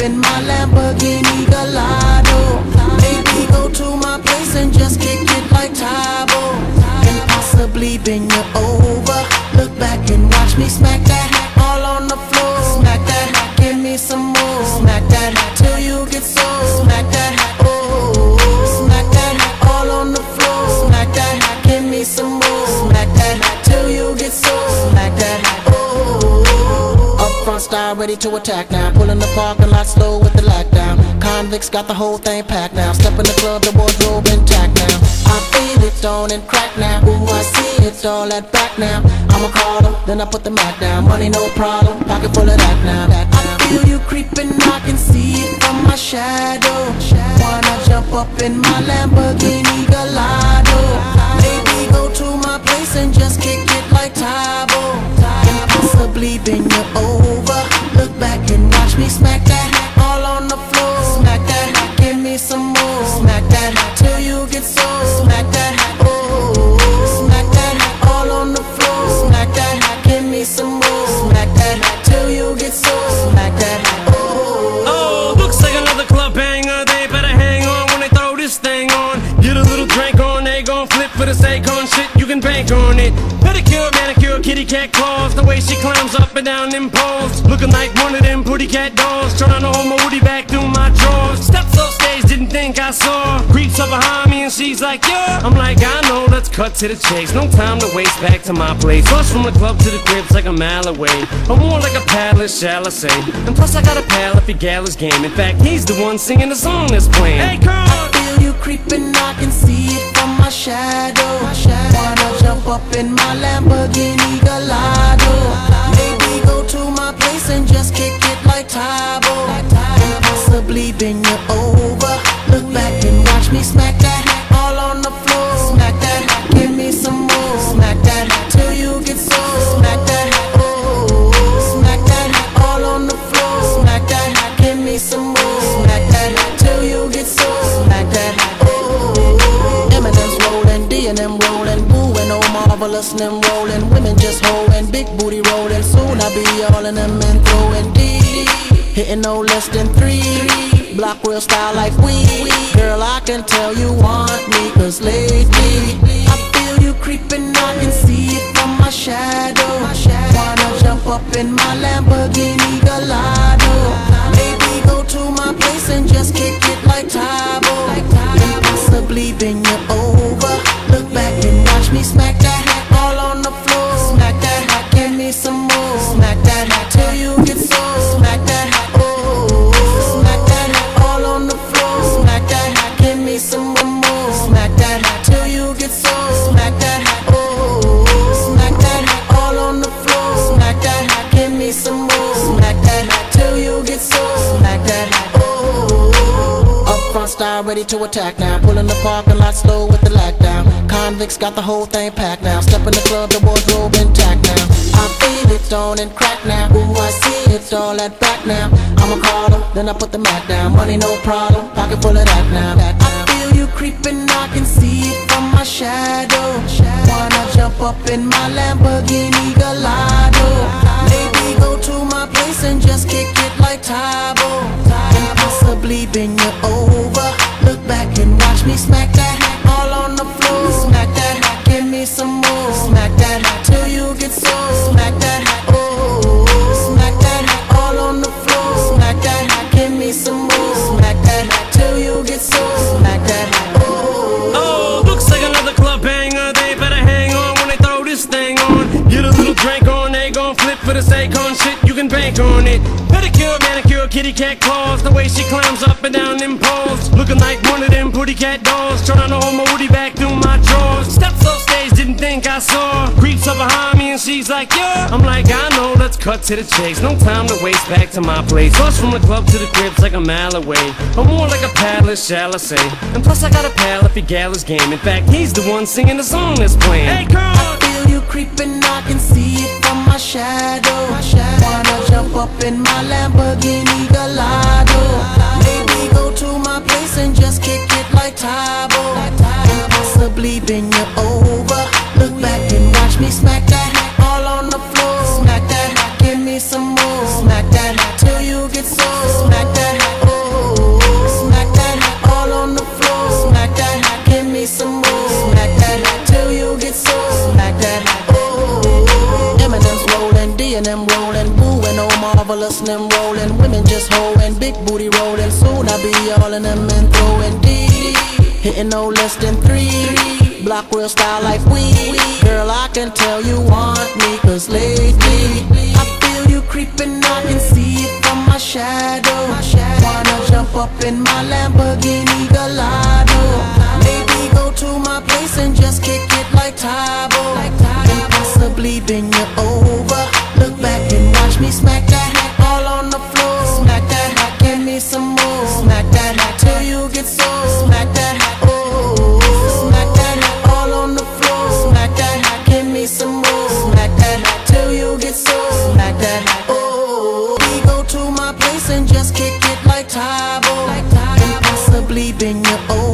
in my Lamborghini Gallardo. Maybe go to my place and just kick it like Tae Bo, and possibly bend you over. Look back and watch me smack that all on the floor. Smack that, give me some more. Smack that till you get sore. Smack that, oh, smack that all on the floor. Smack that, give me some more. Smack that till you get sore. Smack that, oh. Up front style ready to attack now. Pulling the parking lot slow with the lockdown. Convicts got the whole thing packed now. Step in the club, the wardrobe intact now. I feel it on and crack now. Ooh, I see it's all at back now. I'ma call them, then I put the Mac down. Money no problem, pocket full of that now. I feel you creeping, I can see it from my shadow. Wanna jump up in my Lamborghini Gallardo. Maybe go to my place and just kick it like Tae Bo, and possibly bend you over. Look back and watch me smack that all on the floor. Smack that, give me some more. Smack that till you get sore. Smack that, oh, smack that all on the floor. Smack that, give me some more. Smack that till you get sore. Smack that, oh. Looks like another club banger. They better hang on when they throw this thing on. Get a little drink on, they gon' flip for the Akon shit. You can bank on it. Pedicure, manicure, kitty cat claws. The way she climbs up and down them poles, looking like one of them pretty cat dolls. Trying to hold my woody back through my drawers. Steps off stage, didn't think I saw. Creeps up behind me and she's like, yeah. I'm like, I know, let's cut to the chase. No time to waste, back to my place. Rush from the club to the crib's like a mile away. I'm more like a palace, shall I say. And plus I got a pal if he gal his game. In fact, he's the one singing the song that's playing. Hey, come on! I feel you creeping, I can see it from my shadow. Wanna jump up in my Lamborghini Gallardo. Maybe go to my place and just kick it like Tae Bo, and possibly bend you over. Look back and watch me smack that all on the floor. Smack that, give me some more. Smack that till you get sore. Smack that, oh, smack that all on the floor. Smack that, give me some more. Smack that till you get sore. Smack that, oh. Eminem's rolling, D and M rolling, Boo and oh marvelous and them rolling. Women just holding, big booty rolling. Soon I'll be all in them and throwing D, hitting no less than 3. Block real style like we. Girl, I can tell you want me, cause lately I feel you creeping, I can see it from my shadow. Wanna jump up in my Lamborghini Gallardo. Maybe go to my place and just kick it like Tae Bo, and possibly bend you over. Look back and watch me smack that all on the floor. Smack that, give me some more. Smack that till you get sore. Smack that, oh, smack that all on the floor. Smack that, give me some more. Smack that till you get sore. Smack that, oh, smack that all on the floor. Smack that, give me some more. Smack that till you get sore. Smack that, oh. Up front style ready to attack now. Pulling the parking lot slow with the lockdown. Convicts got the whole thing packed now. Step in the club, the wardrobe intact now. I feel it on and crack now. Ooh, I see it's all at back now. I'ma call them, then I put the Mac down. Money no problem, pocket full of that now. I feel you creeping, I can see it from my shadow. Wanna jump up in my Lamborghini Gallardo. Maybe go to my place and just kick it like Tae Bo, and possibly bend you over. Look back and watch me smack that all on the floor. Smack that, give me some more. Smack that till you get sore. Smack that, oh, smack that all on the floor. Smack that, give me some more. Smack that till you get sore. Smack that, oh. Oh, looks like another club banger. They better hang on when they throw this thing on. Get a little drink on, they gon' flip for the Akon shit. You can bank on it. Pedicure, manicure, kitty cat claws. The way she climbs up and down them poles, looking like one of them pretty cat dolls. Trying to hold my woody back through my drawers. Steps off stage, didn't think I saw. Creeps up behind me and she's like, yeah. I'm like, I know, let's cut to the chase. No time to waste, back to my place. Rush from the club to the crib's like a mile away. I'm more like a palace, shall I say. And plus I got a pal if he gal his game. In fact, he's the one singing the song that's playing. Hey, come on! I feel you creeping, I can see it from my shadow. Wanna jump up in my Lamborghini Gallardo. Maybe go to my place and just kick it like Tae Bo, and possibly bend you over. Look back and watch me smack that all on the floor. Smack that, give me some more. Smack that till you get sore. Smack that. and them rolling, booing, oh marvelous and them rolling. Women just hoeing, big booty rolling. Soon I be all in them and throwing D, hitting no less than 3. Block real style like we. Girl, I can tell you want me, cause lately I feel you creeping, I can see it from my shadow. Wanna jump up in my Lamborghini Gallardo, maybe go to my place and just kick it like Tybo, and possibly bend you over. Look back and watch me smack that hack all on the floor. Smack that hack, give me some more. Smack that hack till you get sore. Smack that hack, oh. Smack that hack all on the floor. Smack that hack, give me some more. Smack that hack till you get sore. Smack that hack, oh. We go to my place and just kick it like Tybo, and possibly bend you over.